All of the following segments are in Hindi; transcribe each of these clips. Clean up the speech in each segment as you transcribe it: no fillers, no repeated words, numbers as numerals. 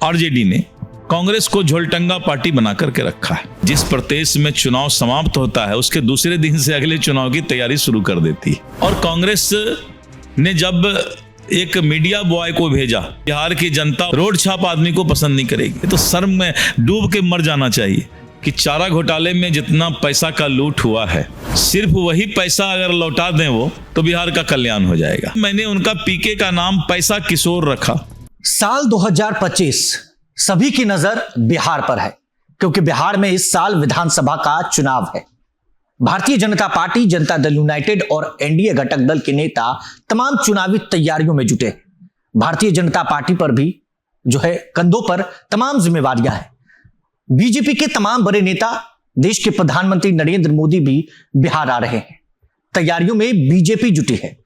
आरजेडी ने कांग्रेस को झोलटंगा पार्टी बना करके रखा है। जिस प्रदेश में चुनाव समाप्त होता है उसके दूसरे दिन से अगले चुनाव की तैयारी शुरू कर देती है। और कांग्रेस ने जब एक मीडिया बॉय को भेजा, बिहार की जनता रोड छाप आदमी को पसंद नहीं करेगी, तो शर्म में डूब के मर जाना चाहिए कि चारा घोटाले में जितना पैसा का लूट हुआ है, सिर्फ वही पैसा अगर लौटा दें वो, तो बिहार का कल्याण हो जाएगा। मैंने उनका पीके का नाम पैसा किशोर रखा। साल 2025 सभी की नजर बिहार पर है, क्योंकि बिहार में इस साल विधानसभा का चुनाव है। भारतीय जनता पार्टी, जनता दल यूनाइटेड और एनडीए घटक दल के नेता तमाम चुनावी तैयारियों में जुटे हैं। भारतीय जनता पार्टी पर भी जो है कंधों पर तमाम जिम्मेवारियां हैं। बीजेपी के तमाम बड़े नेता, देश के प्रधानमंत्री नरेंद्र मोदी भी बिहार आ रहे हैं। तैयारियों में बीजेपी जुटी है।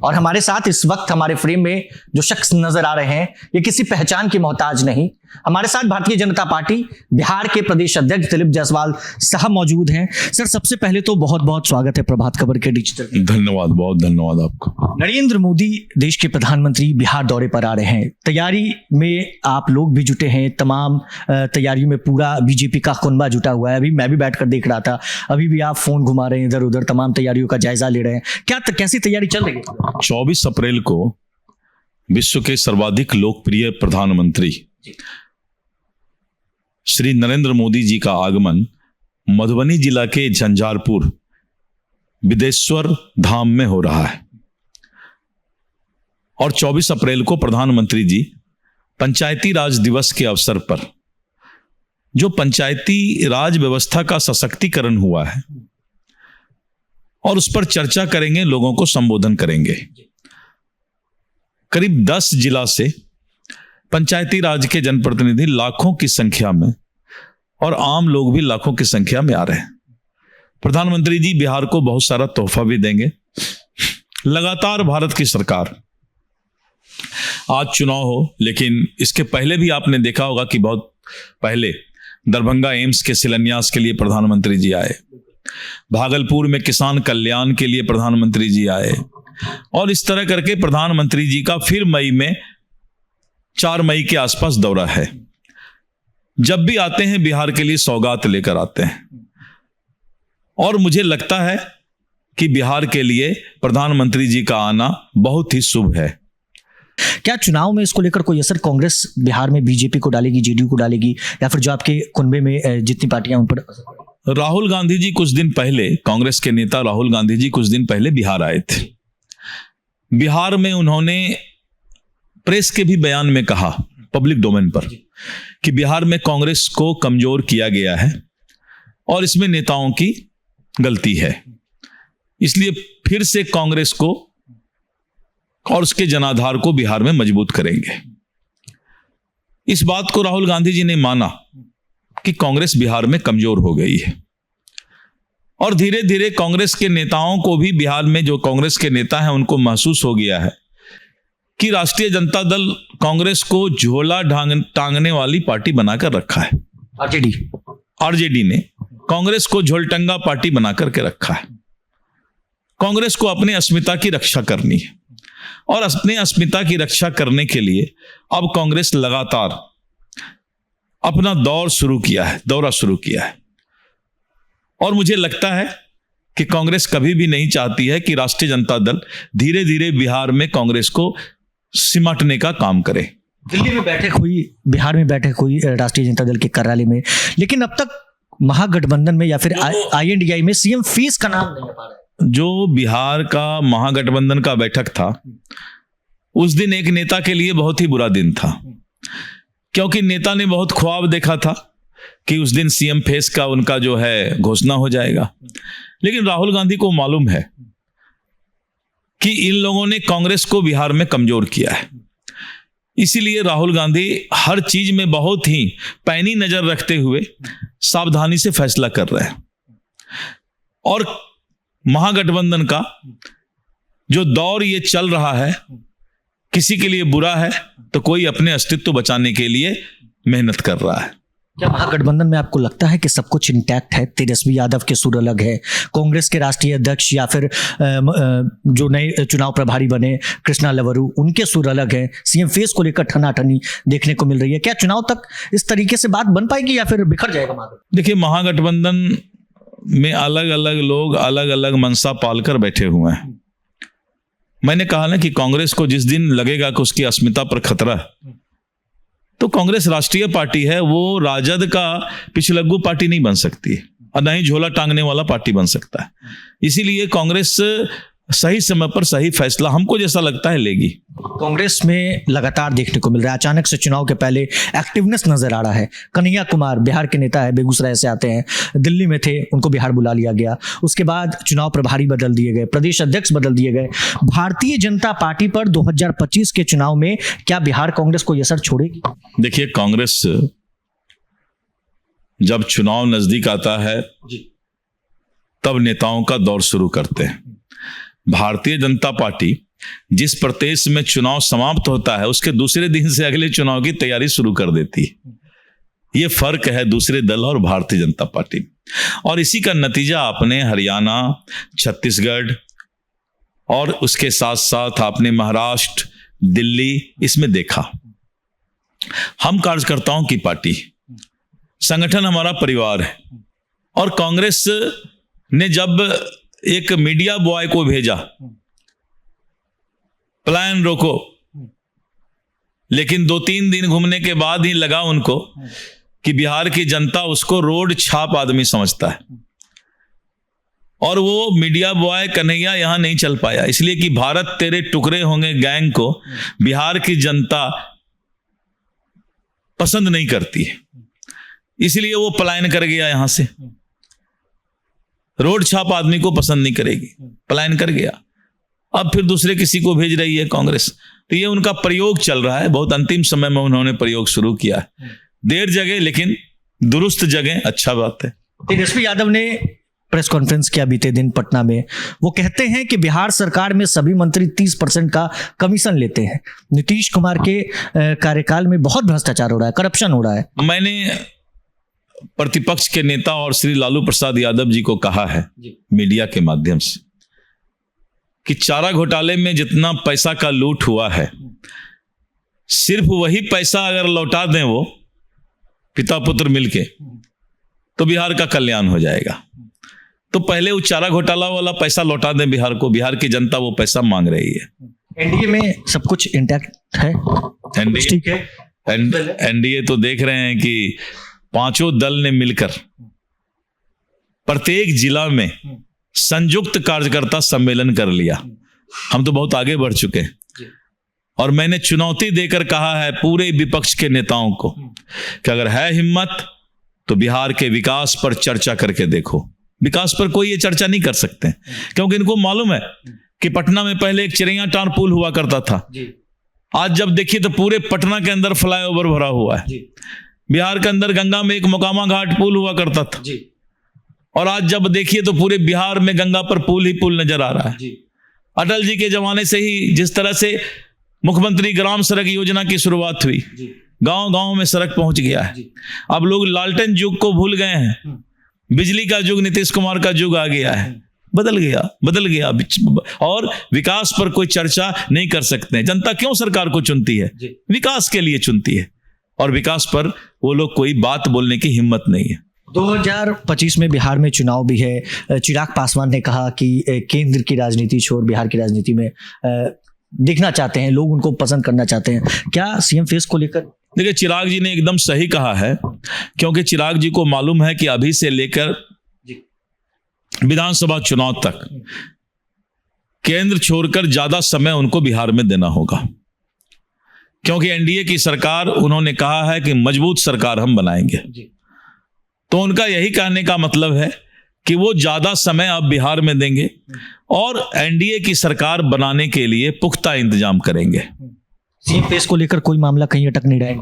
और हमारे साथ इस वक्त हमारे फ्रेम में जो शख्स नजर आ रहे हैं, ये किसी पहचान की मोहताज नहीं। हमारे साथ भारतीय जनता पार्टी बिहार के प्रदेश अध्यक्ष दिलीप जायसवाल साहब मौजूद हैं। सर, सबसे पहले तो बहुत बहुत स्वागत है प्रभात खबर के डिजिटल। धन्यवाद, बहुत धन्यवाद आपको। नरेंद्र मोदी देश के प्रधानमंत्री बिहार दौरे पर आ रहे हैं। तैयारी में आप लोग भी जुटे हैं। तमाम तैयारियों में पूरा बीजेपी का कुनबा जुटा हुआ है। अभी मैं भी बैठकर देख रहा था, अभी भी आप फोन घुमा रहे हैं इधर उधर, तमाम तैयारियों का जायजा ले रहे हैं। कैसी तैयारी चल रही है? 24 अप्रैल को विश्व के सर्वाधिक लोकप्रिय प्रधानमंत्री श्री नरेंद्र मोदी जी का आगमन मधुबनी जिला के झंझारपुर बिदेश्वर धाम में हो रहा है। और 24 अप्रैल को प्रधानमंत्री जी पंचायती राज दिवस के अवसर पर जो पंचायती राज व्यवस्था का सशक्तिकरण हुआ है और उस पर चर्चा करेंगे, लोगों को संबोधन करेंगे। करीब 10 जिला से पंचायती राज के जनप्रतिनिधि लाखों की संख्या में और आम लोग भी लाखों की संख्या में आ रहे हैं। प्रधानमंत्री जी बिहार को बहुत सारा तोहफा भी देंगे। लगातार भारत की सरकार, आज चुनाव हो लेकिन इसके पहले भी आपने देखा होगा कि बहुत पहले दरभंगा एम्स के शिलान्यास के लिए प्रधानमंत्री जी आए, भागलपुर में किसान कल्याण के लिए प्रधानमंत्री जी आए, और इस तरह करके प्रधानमंत्री जी का फिर मई में 4 मई के आसपास दौरा है। जब भी आते हैं बिहार के लिए सौगात लेकर आते हैं। और मुझे लगता है कि बिहार के लिए प्रधानमंत्री जी का आना बहुत ही शुभ है। क्या चुनाव में इसको लेकर कोई असर कांग्रेस बिहार में बीजेपी को डालेगी, जेडीयू को डालेगी, या फिर जो आपके कुनबे में जितनी पार्टियां उन पर? राहुल गांधी जी कुछ दिन पहले, कांग्रेस के नेता राहुल गांधी जी कुछ दिन पहले बिहार आए थे। बिहार में उन्होंने प्रेस के भी बयान में कहा, पब्लिक डोमेन पर, कि बिहार में कांग्रेस को कमजोर किया गया है और इसमें नेताओं की गलती है, इसलिए फिर से कांग्रेस को और उसके जनाधार को बिहार में मजबूत करेंगे। इस बात को राहुल गांधी जी ने माना कि कांग्रेस बिहार में कमजोर हो गई है। और धीरे धीरे कांग्रेस के नेताओं को भी, बिहार में जो कांग्रेस के नेता हैं उनको महसूस हो गया है कि राष्ट्रीय जनता दल कांग्रेस को झोला टांगने वाली पार्टी बनाकर रखा है। आरजेडी ने कांग्रेस को झोलटंगा पार्टी बनाकर के रखा है। कांग्रेस को अपने अस्मिता की रक्षा करनी है और अपने अस्मिता की रक्षा करने के लिए अब कांग्रेस लगातार अपना दौरा शुरू किया है। और मुझे लगता है कि कांग्रेस कभी भी नहीं चाहती है कि राष्ट्रीय जनता दल धीरे धीरे बिहार में कांग्रेस को सिमटने का काम करे। दिल्ली में बैठक हुई, बिहार में बैठक हुई राष्ट्रीय जनता दल के कार्यालय में, लेकिन अब तक महागठबंधन में या फिर INDI में सीएम फीस का नाम नहीं आ पा रहा है। जो बिहार का महागठबंधन का बैठक था, उस दिन एक नेता के लिए बहुत ही बुरा दिन था, क्योंकि नेता ने बहुत ख्वाब देखा था कि उस दिन सीएम फेस का उनका जो है घोषणा हो जाएगा। लेकिन राहुल गांधी को मालूम है कि इन लोगों ने कांग्रेस को बिहार में कमजोर किया है, इसीलिए राहुल गांधी हर चीज में बहुत ही पैनी नजर रखते हुए सावधानी से फैसला कर रहे हैं। और महागठबंधन का जो दौर ये चल रहा है, किसी के लिए बुरा है तो कोई अपने अस्तित्व बचाने के लिए मेहनत कर रहा है। क्या महागठबंधन में आपको लगता है कि सब कुछ इंटैक्ट है? तेजस्वी यादव के सुर अलग है, कांग्रेस के राष्ट्रीय अध्यक्ष या फिर जो नए चुनाव प्रभारी बने कृष्णा लवरू, उनके सुर अलग है, सीएम फेस को लेकर ठनाठनी देखने को मिल रही है। क्या चुनाव तक इस तरीके से बात बन पाएगी या फिर बिखर जाएगा महागठबंधन? देखिए, महागठबंधन में अलग अलग लोग अलग अलग मनसा पालकर बैठे हुए हैं। मैंने कहा ना कि कांग्रेस को जिस दिन लगेगा कि उसकी अस्मिता पर खतरा है, तो कांग्रेस राष्ट्रीय पार्टी है, वो राजद का पिछलग्गू पार्टी नहीं बन सकती है और न ही झोला टांगने वाला पार्टी बन सकता है। इसीलिए कांग्रेस सही समय पर सही फैसला हमको जैसा लगता है लेगी। कांग्रेस में लगातार देखने को मिल रहा है, अचानक से चुनाव के पहले एक्टिवनेस नजर आ रहा है। कन्हैया कुमार बिहार के नेता है, बेगूसराय से आते हैं, दिल्ली में थे, उनको बिहार बुला लिया गया। उसके बाद चुनाव प्रभारी बदल दिए गए, प्रदेश अध्यक्ष बदल दिए गए। भारतीय जनता पार्टी पर 2025 के चुनाव में क्या बिहार कांग्रेस को असर छोड़ेगी? देखिए, कांग्रेस जब चुनाव नजदीक आता है तब नेताओं का दौर शुरू करते हैं। भारतीय जनता पार्टी जिस प्रदेश में चुनाव समाप्त होता है उसके दूसरे दिन से अगले चुनाव की तैयारी शुरू कर देती है। यह फर्क है दूसरे दल और भारतीय जनता पार्टी, और इसी का नतीजा आपने हरियाणा, छत्तीसगढ़ और उसके साथ साथ आपने महाराष्ट्र, दिल्ली, इसमें देखा। हम कार्यकर्ताओं की पार्टी, संगठन हमारा परिवार है, और कांग्रेस ने जब एक मीडिया बॉय को भेजा, प्लान रोको, लेकिन 2-3 दिन घूमने के बाद ही लगा उनको कि बिहार की जनता उसको रोड छाप आदमी समझता है, और वो मीडिया बॉय कन्हैया यहां नहीं चल पाया, इसलिए कि भारत तेरे टुकड़े होंगे गैंग को बिहार की जनता पसंद नहीं करती है, इसलिए वो पलायन कर गया यहां से। रोड छाप आदमी को पसंद नहीं करेगी, पलायन कर गया। अब फिर दूसरे किसी को भेज रही है कांग्रेस, तो ये उनका प्रयोग चल रहा है। बहुत अंतिम समय में उन्होंने प्रयोग शुरू किया है, देर जगह लेकिन दुरुस्त जगह, अच्छा बात है। तेजस्वी यादव ने प्रेस कॉन्फ्रेंस किया बीते दिन पटना में। वो कहते हैं कि बिहार सरकार में सभी मंत्री 30% का कमीशन लेते हैं। नीतीश कुमार के कार्यकाल में बहुत भ्रष्टाचार हो रहा है, करप्शन हो रहा है। मैंने प्रतिपक्ष के नेता और श्री लालू प्रसाद यादव जी को कहा है मीडिया के माध्यम से कि चारा घोटाले में जितना पैसा का लूट हुआ है, सिर्फ वही पैसा अगर लौटा दें वो पिता पुत्र मिलके, तो बिहार का कल्याण हो जाएगा। तो पहले वो चारा घोटाला वाला पैसा लौटा दें बिहार को, बिहार की जनता वो पैसा मांग रही है। एनडीए में सब कुछ इंटैक्ट है, ठीक है। एनडीए तो देख रहे हैं कि पांचों दल ने मिलकर प्रत्येक जिला में संयुक्त कार्यकर्ता सम्मेलन कर लिया। हम तो बहुत आगे बढ़ चुके हैं, और मैंने चुनौती देकर कहा है पूरे विपक्ष के नेताओं को कि अगर है हिम्मत तो बिहार के विकास पर चर्चा करके देखो। विकास पर कोई ये चर्चा नहीं कर सकते, क्योंकि इनको मालूम है कि पटना में पहले एक चिरैया टार पुल हुआ करता था, आज जब देखिए तो पूरे पटना के अंदर फ्लाईओवर भरा हुआ है। बिहार के अंदर गंगा में एक मोकामा घाट पुल हुआ करता था, और आज जब देखिए तो पूरे बिहार में गंगा पर पुल ही पुल नजर आ रहा है। अटल जी के जमाने से ही जिस तरह से मुख्यमंत्री ग्राम सड़क योजना की शुरुआत हुई, गांव गांव में सड़क पहुंच गया है। अब लोग लालटेन युग को भूल गए हैं, बिजली का युग, नीतीश कुमार का युग आ गया है। बदल गया, और विकास पर कोई चर्चा नहीं कर सकते। जनता क्यों सरकार को चुनती है? विकास के लिए चुनती है, और विकास पर वो लोग कोई बात बोलने की हिम्मत नहीं है। 2025 में बिहार में चुनाव भी है। चिराग पासवान ने कहा कि केंद्र की राजनीति छोड़ बिहार की राजनीति में दिखना चाहते हैं, लोग उनको पसंद करना चाहते हैं। क्या सीएम फेस को लेकर? देखिए, चिराग जी ने एकदम सही कहा है, क्योंकि चिराग जी को मालूम है कि अभी से लेकर विधानसभा चुनाव तक केंद्र छोड़कर ज्यादा समय उनको बिहार में देना होगा, क्योंकि एनडीए की सरकार, उन्होंने कहा है कि मजबूत सरकार हम बनाएंगे। तो उनका यही कहने का मतलब है कि वो ज्यादा समय अब बिहार में देंगे और एनडीए की सरकार बनाने के लिए पुख्ता इंतजाम करेंगे। सीएम फेस को लेकर कोई मामला कहीं अटक नहीं रहा है?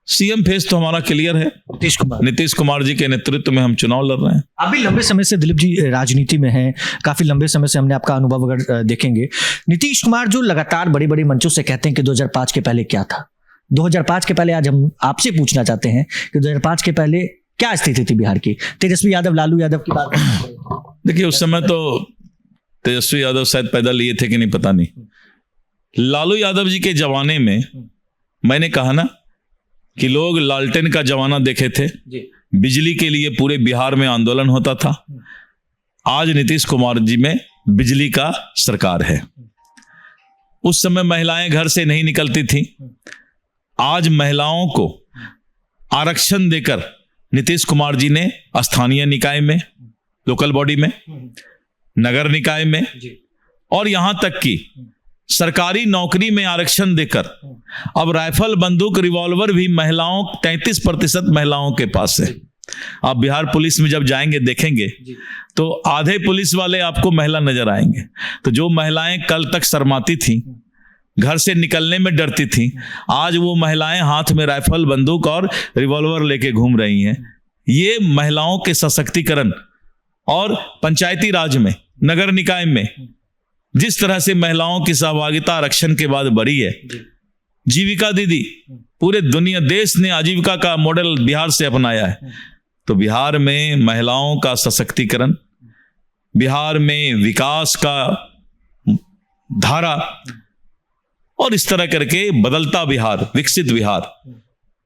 सीएम फेस तो हमारा क्लियर है, नीतीश कुमार जी के नेतृत्व में हम चुनाव लड़ रहे हैं। अभी लंबे समय से दिलीप जी राजनीति में हैं, काफी लंबे समय से हमने आपका अनुभव अगर देखेंगे, नीतीश कुमार जो लगातार बड़ी बड़ी मंचों से कहते हैं कि 2005 के पहले क्या था, 2005 के पहले आज हम आपसे पूछना चाहते हैं कि 2005 के पहले क्या स्थिति थी बिहार की? तेजस्वी यादव, लालू यादव की बात देखिए, उस समय तो तेजस्वी यादव शायद पैदा लिए थे कि नहीं पता नहीं। लालू यादव जी के जमाने में मैंने कहा ना कि लोग लालटेन का जमाना देखे थे, बिजली के लिए पूरे बिहार में आंदोलन होता था। आज नीतीश कुमार जी में बिजली का सरकार है। उस समय महिलाएं घर से नहीं निकलती थी। आज महिलाओं को आरक्षण देकर नीतीश कुमार जी ने स्थानीय निकाय में, लोकल बॉडी में, नगर निकाय में और यहां तक कि सरकारी नौकरी में आरक्षण देकर अब राइफल, बंदूक, रिवॉल्वर भी महिलाओं 33% महिलाओं के पास है। आप बिहार पुलिस में जब जाएंगे देखेंगे तो आधे पुलिस वाले आपको महिला नजर आएंगे। तो जो महिलाएं कल तक शर्माती थी, घर से निकलने में डरती थी, आज वो महिलाएं हाथ में राइफल, बंदूक और रिवॉल्वर लेके घूम रही हैं। ये महिलाओं के सशक्तिकरण और पंचायती राज में, नगर निकाय में जिस तरह से महिलाओं की सहभागिता आरक्षण के बाद बढ़ी है। जीविका दीदी, पूरे दुनिया, देश ने आजीविका का मॉडल बिहार से अपनाया है। तो बिहार में महिलाओं का सशक्तिकरण, बिहार में विकास का धारा और इस तरह करके बदलता बिहार, विकसित बिहार,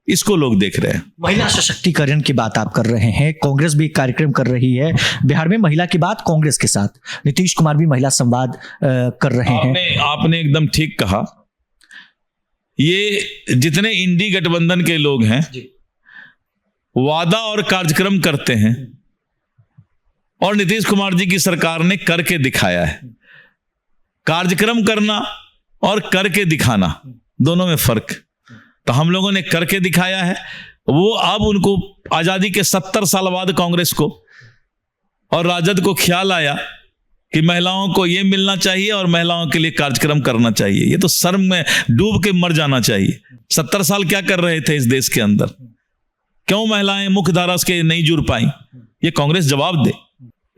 इसको लोग देख रहे हैं। महिला सशक्तिकरण की बात आप कर रहे हैं, कांग्रेस भी एक कार्यक्रम कर रही है बिहार में महिला की बात कांग्रेस के साथ। नीतीश कुमार भी महिला संवाद कर रहे हैं। आपने एकदम ठीक कहा। ये जितने इंडी गठबंधन के लोग हैं वादा और कार्यक्रम करते हैं और नीतीश कुमार जी की सरकार ने करके दिखाया है। कार्यक्रम करना और करके दिखाना दोनों में फर्क। तो हम लोगों ने करके दिखाया है। वो अब उनको आजादी के 70 साल बाद कांग्रेस को और राजद को ख्याल आया कि महिलाओं को ये मिलना चाहिए और महिलाओं के लिए कार्यक्रम करना चाहिए। ये तो शर्म में डूब के मर जाना चाहिए। 70 साल क्या कर रहे थे इस देश के अंदर? क्यों महिलाएं मुख्य धारा से नहीं जुड़ पाई? ये कांग्रेस जवाब दे।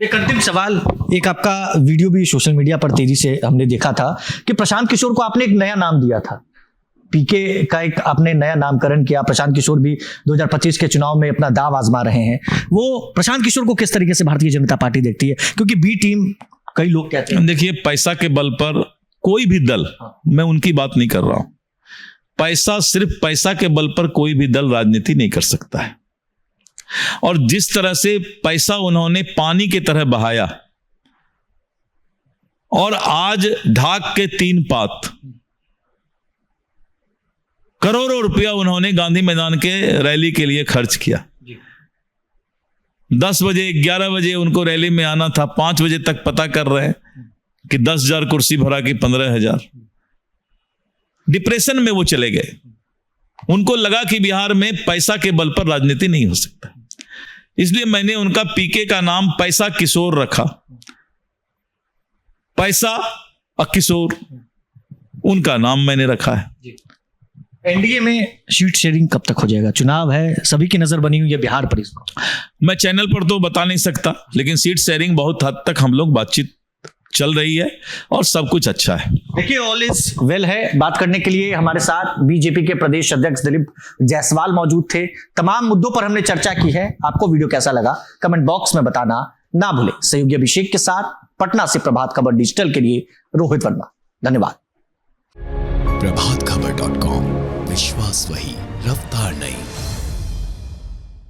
एक अंतिम सवाल, एक आपका वीडियो भी सोशल मीडिया पर तेजी से हमने देखा था कि प्रशांत किशोर को आपने एक नया नाम दिया था, पीके का एक आपने नया नामकरण किया। प्रशांत किशोर भी 2025 के चुनाव में अपना दाव आजमा रहे हैं। वो प्रशांत किशोर को किस तरीके से भारतीय जनता पार्टी देखती है? क्योंकि बी टीम कई लोग कहते हैं। देखिए, पैसा के बल पर कोई भी दल, मैं उनकी बात नहीं कर रहा हूं, पैसा, सिर्फ पैसा के बल पर कोई भी दल राजनीति नहीं कर सकता है। और जिस तरह से पैसा उन्होंने पानी की तरह बहाया और आज ढाक के 3 पात करोड़ों रुपया उन्होंने गांधी मैदान के रैली के लिए खर्च किया। 10 बजे 11 बजे उनको रैली में आना था, 5 बजे तक पता कर रहे हैं कि 10,000 कुर्सी भरा कि 15,000। डिप्रेशन में वो चले गए। उनको लगा कि बिहार में पैसा के बल पर राजनीति नहीं हो सकता, इसलिए मैंने उनका पीके का नाम पैसा किशोर रखा। पैसा और किशोर उनका नाम मैंने रखा है। एनडीए में सीट शेयरिंग कब तक हो जाएगा? चुनाव है, सभी की नजर बनी हुई है बिहार पर। इसको मैं चैनल पर तो बता नहीं सकता, लेकिन सीट शेयरिंग बहुत हद तक हम लोग बातचीत चल रही है और सब कुछ अच्छा है। देखिए, ऑल इज वेल है। बात करने के लिए हमारे साथ बीजेपी के प्रदेश अध्यक्ष दिलीप जायसवाल मौजूद थे। तमाम मुद्दों पर हमने चर्चा की है। आपको वीडियो कैसा लगा कमेंट बॉक्स में बताना ना भूलें। सहयोगी अभिषेक के साथ पटना से प्रभात खबर डिजिटल के लिए रोहित वर्मा। धन्यवाद। प्रभातखबर.com, विश्वास वही, रफ्तार नहीं।